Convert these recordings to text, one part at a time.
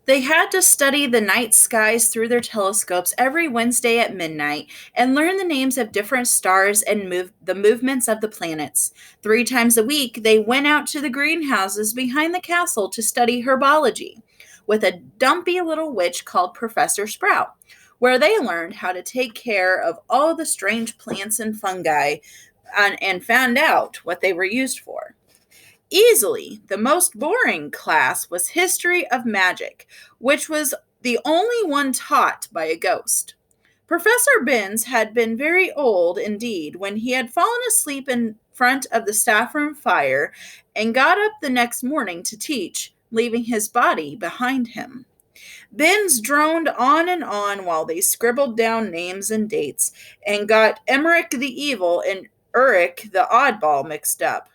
They had to study the night skies through their telescopes every Wednesday at midnight and learn the names of different stars and the movements of the planets. 3 times a week, they went out to the greenhouses behind the castle to study herbology with a dumpy little witch called Professor Sprout, where they learned how to take care of all the strange plants and fungi and found out what they were used for. Easily, the most boring class was History of Magic, which was the only one taught by a ghost. Professor Binns had been very old indeed when he had fallen asleep in front of the staff room fire and got up the next morning to teach, leaving his body behind him. Binns droned on while they scribbled down names and dates and got Emmerich the Evil and Ulrich the Oddball mixed up.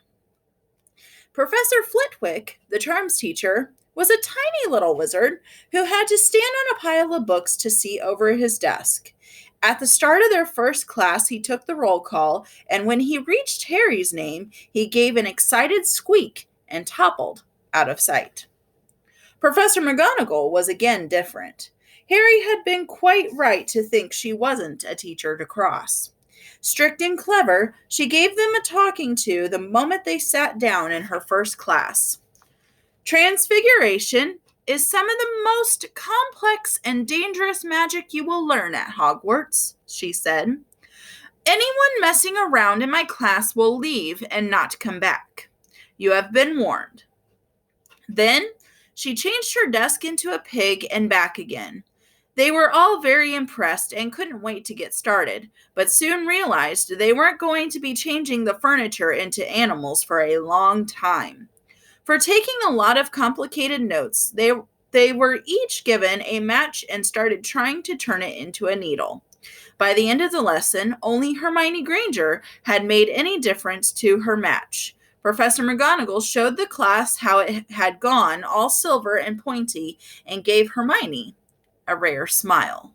Professor Flitwick, the charms teacher, was a tiny little wizard who had to stand on a pile of books to see over his desk. At the start of their first class, he took the roll call, and when he reached Harry's name, he gave an excited squeak and toppled out of sight. Professor McGonagall was again different. Harry had been quite right to think she wasn't a teacher to cross. Strict and clever, she gave them a talking to the moment they sat down in her first class. Transfiguration is some of the most complex and dangerous magic you will learn at Hogwarts, she said. Anyone messing around in my class will leave and not come back. You have been warned. Then she changed her desk into a pig and back again. They were all very impressed and couldn't wait to get started, but soon realized they weren't going to be changing the furniture into animals for a long time. For taking a lot of complicated notes, they were each given a match and started trying to turn it into a needle. By the end of the lesson, only Hermione Granger had made any difference to her match. Professor McGonagall showed the class how it had gone, all silver and pointy, and gave Hermione a rare smile.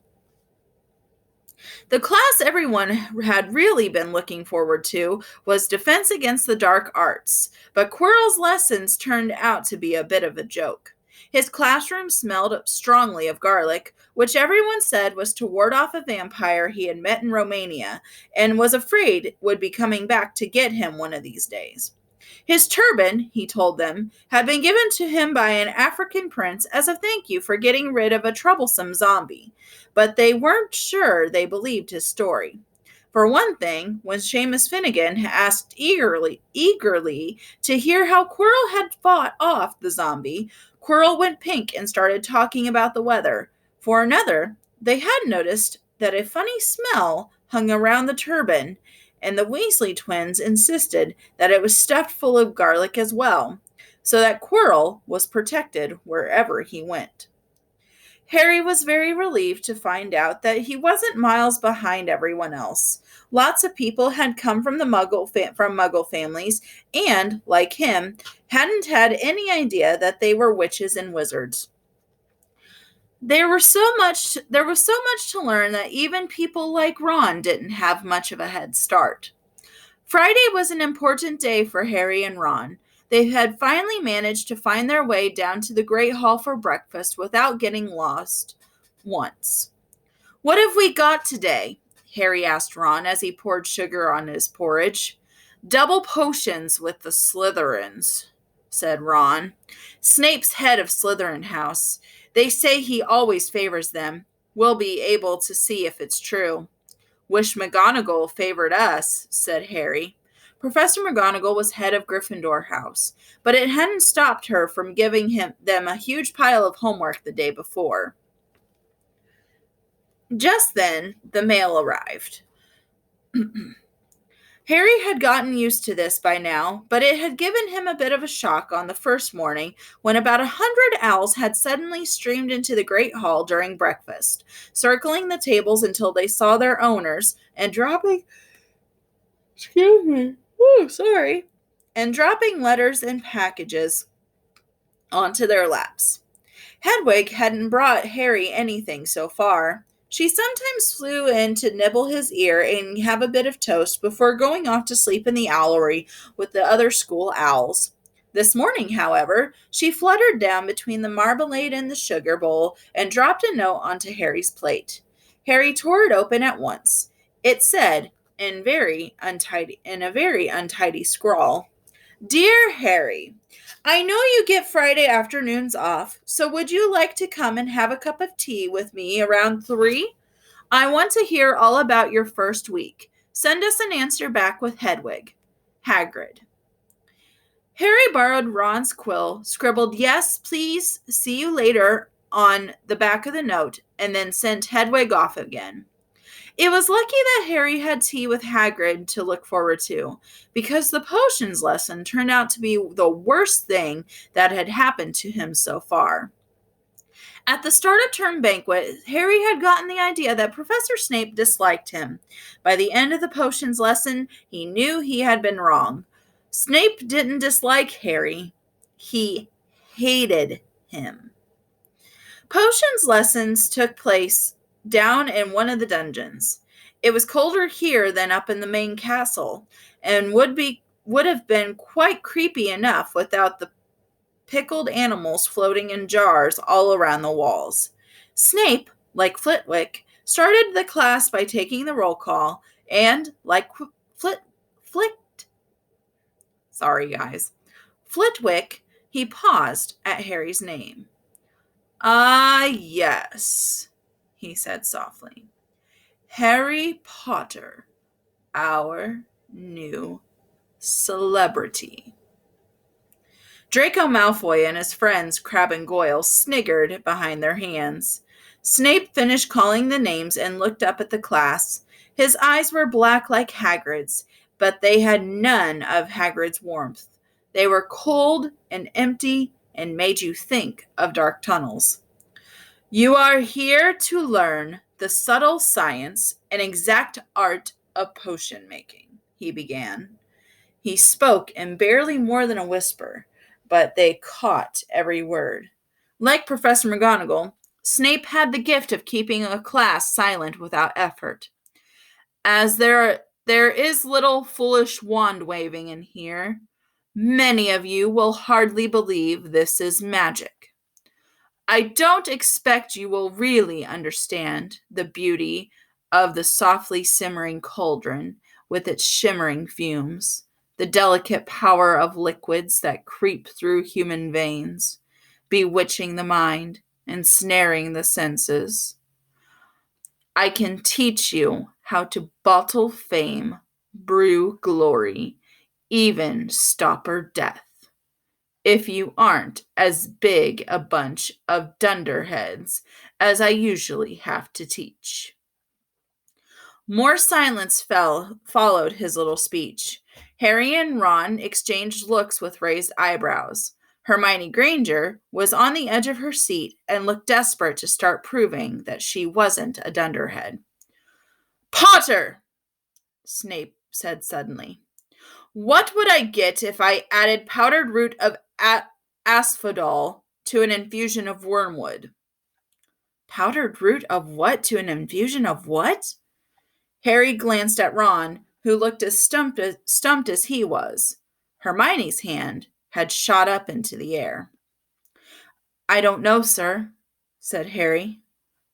The class everyone had really been looking forward to was Defense Against the Dark Arts, but Quirrell's lessons turned out to be a bit of a joke. His classroom smelled strongly of garlic, which everyone said was to ward off a vampire he had met in Romania and was afraid would be coming back to get him one of these days. His turban, he told them, had been given to him by an African prince as a thank you for getting rid of a troublesome zombie, but they weren't sure they believed his story. For one thing, when Seamus Finnegan asked eagerly to hear how Quirrell had fought off the zombie, Quirrell went pink and started talking about the weather. For another, they had noticed that a funny smell hung around the turban, and the Weasley twins insisted that it was stuffed full of garlic as well, so that Quirrell was protected wherever he went. Harry was very relieved to find out that he wasn't miles behind everyone else. Lots of people had come from from Muggle families and, like him, hadn't had any idea that they were witches and wizards. There was so much to learn that even people like Ron didn't have much of a head start. Friday was an important day for Harry and Ron. They had finally managed to find their way down to the Great Hall for breakfast without getting lost once. "What have we got today?" Harry asked Ron as he poured sugar on his porridge. "Double potions with the Slytherins," said Ron. "Snape's head of Slytherin House. They say he always favors them. We'll be able to see if it's true." "Wish McGonagall favored us," said Harry. Professor McGonagall was head of Gryffindor House, but it hadn't stopped her from giving them a huge pile of homework the day before. Just then, the mail arrived. Harry had gotten used to this by now, but it had given him a bit of a shock on the first morning when about 100 owls had suddenly streamed into the great hall during breakfast, circling the tables until they saw their owners and dropping letters and packages onto their laps. Hedwig hadn't brought Harry anything so far. She sometimes flew in to nibble his ear and have a bit of toast before going off to sleep in the owlery with the other school owls. This morning, however, she fluttered down between the marmalade and the sugar bowl and dropped a note onto Harry's plate. Harry tore it open at once. It said, in a very untidy scrawl, "Dear Harry, I know you get Friday afternoons off, so would you like to come and have a cup of tea with me around 3? I want to hear all about your first week. Send us an answer back with Hedwig. Hagrid." Harry borrowed Ron's quill, scribbled "Yes, please, see you later" on the back of the note, and then sent Hedwig off again. It was lucky that Harry had tea with Hagrid to look forward to, because the potions lesson turned out to be the worst thing that had happened to him so far. At the start of term banquet, Harry had gotten the idea that Professor Snape disliked him. By the end of the potions lesson, he knew he had been wrong. Snape didn't dislike Harry. He hated him. Potions lessons took place down in one of the dungeons. It was colder here than up in the main castle, and would have been quite creepy enough without the pickled animals floating in jars all around the walls. Snape, like Flitwick, started the class by taking the roll call, and like Flitwick, he paused at Harry's name. "Ah, yes," he said softly. "Harry Potter, our new celebrity." Draco Malfoy and his friends Crabbe and Goyle sniggered behind their hands. Snape finished calling the names and looked up at the class. His eyes were black like Hagrid's, but they had none of Hagrid's warmth. They were cold and empty and made you think of dark tunnels. "You are here to learn the subtle science and exact art of potion making," he began. He spoke in barely more than a whisper, but they caught every word. Like Professor McGonagall, Snape had the gift of keeping a class silent without effort. "As there is little foolish wand waving in here, many of you will hardly believe this is magic. I don't expect you will really understand the beauty of the softly simmering cauldron with its shimmering fumes, the delicate power of liquids that creep through human veins, bewitching the mind, ensnaring the senses. I can teach you how to bottle fame, brew glory, even stopper death, if you aren't as big a bunch of dunderheads as I usually have to teach." More silence followed his little speech. Harry and Ron exchanged looks with raised eyebrows. Hermione Granger was on the edge of her seat and looked desperate to start proving that she wasn't a dunderhead. "Potter!" Snape said suddenly. "What would I get if I added powdered root of asphodel to an infusion of wormwood?" "Powdered root of what to an infusion of what?" Harry glanced at Ron, who looked as stumped as he was. Hermione's hand had shot up into the air. "I don't know, sir," said Harry.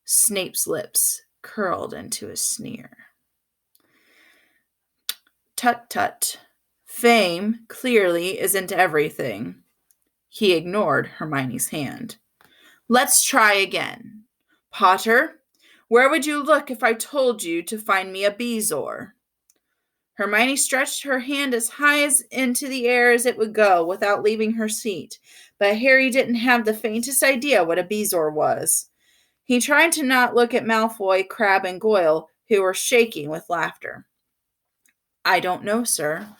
Snape's lips curled into a sneer. "Tut, tut. Fame, clearly, isn't everything." He ignored Hermione's hand. "Let's try again. Potter, where would you look if I told you to find me a bezoar?" Hermione stretched her hand as high into the air as it would go without leaving her seat, but Harry didn't have the faintest idea what a bezoar was. He tried to not look at Malfoy, Crabbe, and Goyle, who were shaking with laughter. "I don't know, sir,"